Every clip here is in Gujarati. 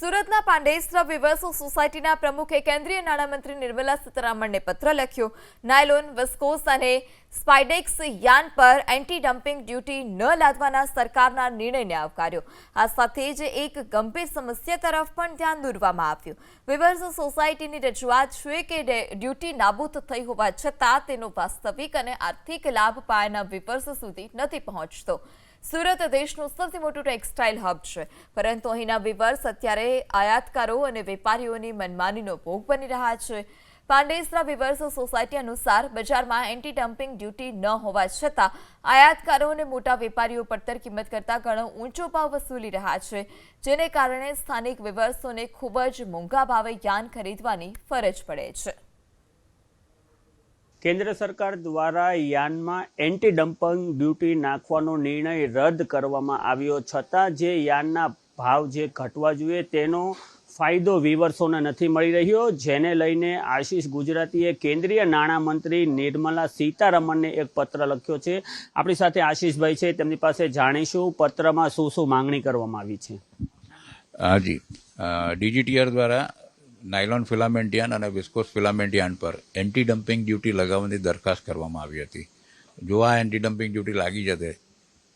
સુરતના પાંડેસરા વિવર્સ સોસાયટીના પ્રમુખે કેન્દ્રીય નાણામંત્રી નિર્મલા સીતારામનને પત્ર લખ્યો। નાયલોન, વિસ્કોસ અને સ્પાઇડેક્સ યાન પર એન્ટી ડમ્પિંગ ડ્યુટી ન લાદવાના સરકારના નિર્ણયને આવકાર્યો। આ સાથે જ એક ગંભીર સમસ્યા તરફ પણ ધ્યાન દોરવામાં આવ્યું। વિવર્સ સોસાયટીની રજૂઆત છે કે ડ્યુટી નાબૂદ થઈ હોવા છતાં તેનો વાસ્તવિક અને આર્થિક લાભ પાયાના વિવર્સ સુધી નથી પહોંચતો। સુરત દેશનું સૌથી મોટું ટેક્સટાઇલ હબ છે, પરંતુ અહીંના વિવર્સ અત્યારે આયાતકારો અને વેપારીઓની મનમાનીનો ભોગ બની રહ્યા છે। પાંડેસરા વિવર્સ સોસાયટી અનુસાર બજારમાં એન્ટી ડમ્પિંગ ડ્યુટી ન હોવા છતાં આયાતકારો અને મોટા વેપારીઓ પડતર કિંમત કરતાં ઘણો ઊંચો ભાવ વસૂલી રહ્યા છે, જેને કારણે સ્થાનિક વિવર્સોને ખૂબ જ મોંઘા ભાવે યાન ખરીદવાની ફરજ પડે છે। કેન્દ્ર સરકાર દ્વારા યાનમાં એન્ટી ડમ્પિંગ ડ્યુટી નાખવાનો નિર્ણય રદ કરવામાં આવ્યો છતાં જે યાનના ભાવ જે ઘટવા જોઈએ તેનો ફાયદો વિવર્સોને નથી મળી રહ્યો, જેને લઈને આશીષ ગુજરાતીએ કેન્દ્રીય નાણામંત્રી નિર્મલા સીતારામનને એક પત્ર લખ્યો છે। આપણી સાથે આશીષભાઈ છે, તેમની પાસે જાણીશું પત્રમાં શું શું માંગણી કરવામાં આવી છે। હાજી, ડીજીટીઆર દ્વારા નાયલોન ફિલામેન્ટ યાન અને વિસ્કોસ ફિલામેન્ટ યાન પર એન્ટી ડમ્પિંગ ડ્યુટી લગાવવાની દરખાસ્ત કરવામાં આવી હતી। જો આ એન્ટી ડમ્પિંગ ડ્યુટી લાગી જશે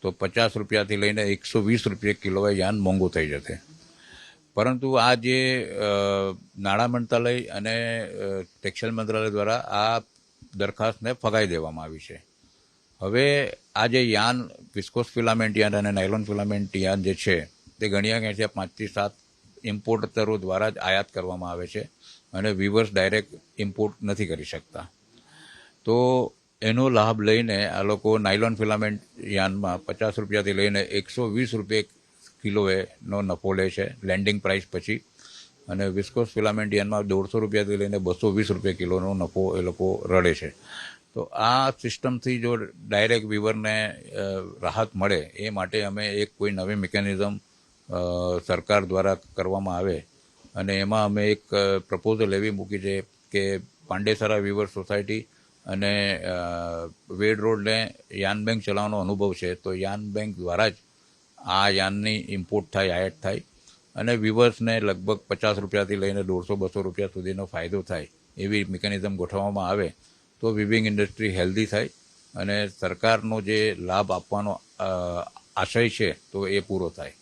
તો 50 રૂપિયાથી લઈને 120 રૂપિયા કિલોએ યાન મોંઘું થઈ જશે। પરંતુ આ જે નાણાં મંત્રાલય અને ટેક્સટાઇલ મંત્રાલય દ્વારા આ દરખાસ્તને ફગાવી દેવામાં આવી છે। હવે આ જે યાન વિસ્કોસ ફિલામેન્ટ યાન અને નાયલોન ફિલામેન્ટ યાન જે છે તે ગણ્યા ગયા છે 5 થી 7 ઇમ્પોર્ટરો દ્વારા જ આયાત કરવામાં આવે છે અને વિવર્સ ડાયરેક્ટ ઇમ્પોર્ટ નથી કરી શકતા। તો એનો લાભ લઈને આ લોકો નાયલોન ફિલામેન્ટ યાનમાં 50 રૂપિયાથી લઈને 120 રૂપિયા કિલોએનો નફો લે છે લેન્ડિંગ પ્રાઇસ પછી, અને વિસ્કોસ ફિલામેન્ટ યાનમાં 150 રૂપિયાથી લઈને 220 રૂપિયા કિલોનો નફો એ લોકો રડે છે। તો આ સિસ્ટમથી જો ડાયરેક્ટ વિવરને રાહત મળે એ માટે અમે એક કોઈ નવી મિકેનિઝમ સરકાર દ્વારા કરવામાં આવે, અને એમાં અમે એક પ્રપોઝલ એવી મૂકી છે કે પાંડેસરા વિવર સોસાયટી અને વેડ રોડને યાન બેંક ચલાવવાનો અનુભવ છે, તો યાન બેંક દ્વારા જ આ યાનની ઇમ્પોર્ટ થાય, આયાત થાય, અને વિવર્સને લગભગ 50 રૂપિયાથી લઈને 150-200 રૂપિયા સુધીનો ફાયદો થાય એવી મિકેનિઝમ ગોઠવવામાં આવે તો વિવિંગ ઇન્ડસ્ટ્રી હેલ્ધી થાય અને સરકારનો જે લાભ આપવાનો આશય છે તો એ પૂરો થાય।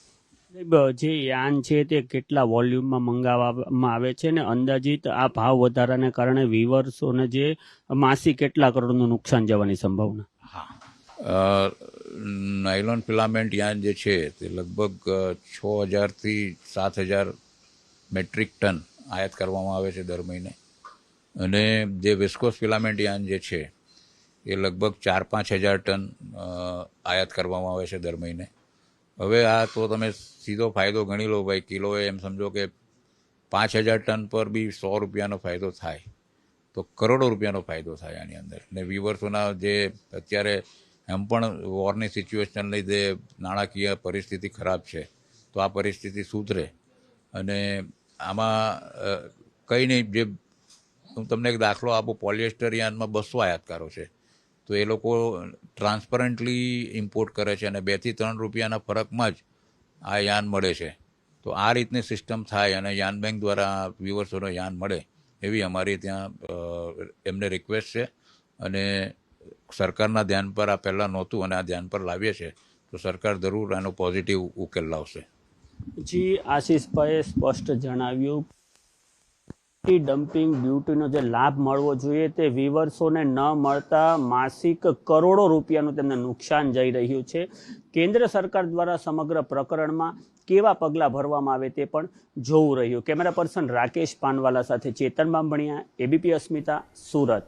જે યાન છે તે કેટલા વોલ્યુમમાં મંગાવવામાં આવે છે ને અંદાજિત આ ભાવ વધારાને કારણે વિવર્સોને જે માસિક કેટલા કરોડનું નુકસાન જવાની સંભાવના? હા, નાયલોન ફિલામેન્ટ યાન જે છે તે લગભગ 6000 થી 7000 મેટ્રિક ટન આયાત કરવામાં આવે છે દર મહિને, અને જે વિસ્કોસ ફિલામેન્ટ યાન જે છે એ લગભગ 4-5 હજાર ટન આયાત કરવામાં આવે છે દર મહિને। હવે આ તો તમે સીધો ફાયદો ગણી લો ભાઈ, કિલોએ એમ સમજો કે 5000 ટન પર બી 100 રૂપિયાનો ફાયદો થાય તો કરોડો રૂપિયાનો ફાયદો થાય આની અંદર। ને વિવર્સોના જે અત્યારે એમ પણ વોરની સિચ્યુએશન લીધે નાણાકીય પરિસ્થિતિ ખરાબ છે, તો આ પરિસ્થિતિ સુધરે અને આમાં કંઈ નહીં। જે હું તમને એક દાખલો આપું, પોલિએસ્ટર યાનમાં 200 આયાતકારો છે, તો એ લોકો ટ્રાન્સપરન્ટલી ઇમ્પોર્ટ કરે છે અને 2 થી 3 રૂપિયાના ફરકમાં જ આ યાન મળે છે। તો આ રીતની સિસ્ટમ થાય અને યાન બેંક દ્વારા વિવર્સોનો યાન મળે એવી અમારી ત્યાં એમને રિક્વેસ્ટ છે, અને સરકારના ધ્યાન પર આ પહેલાં નહોતું અને આ ધ્યાન પર લાવીએ છીએ તો સરકાર જરૂર આનો પોઝિટિવ ઉકેલ લાવશે। જી, આશીષભાઈએ સ્પષ્ટ જણાવ્યું ડમ્પિંગ ડ્યુટીનો જે લાભ મળવો જોઈએ તે વિવર્સોને ન મળતા માસિક કરોડો રૂપિયાનું તેમને નુકસાન જઈ રહ્યું છે। કેન્દ્ર સરકાર દ્વારા સમગ્ર પ્રકરણમાં કેવા પગલાં ભરવામાં આવે તે પણ જોવું રહ્યું। કેમેરા પર્સન રાકેશ પાનવાલા સાથે ચેતન બામણિયા, એબીપી અસ્મિતા, સુરત।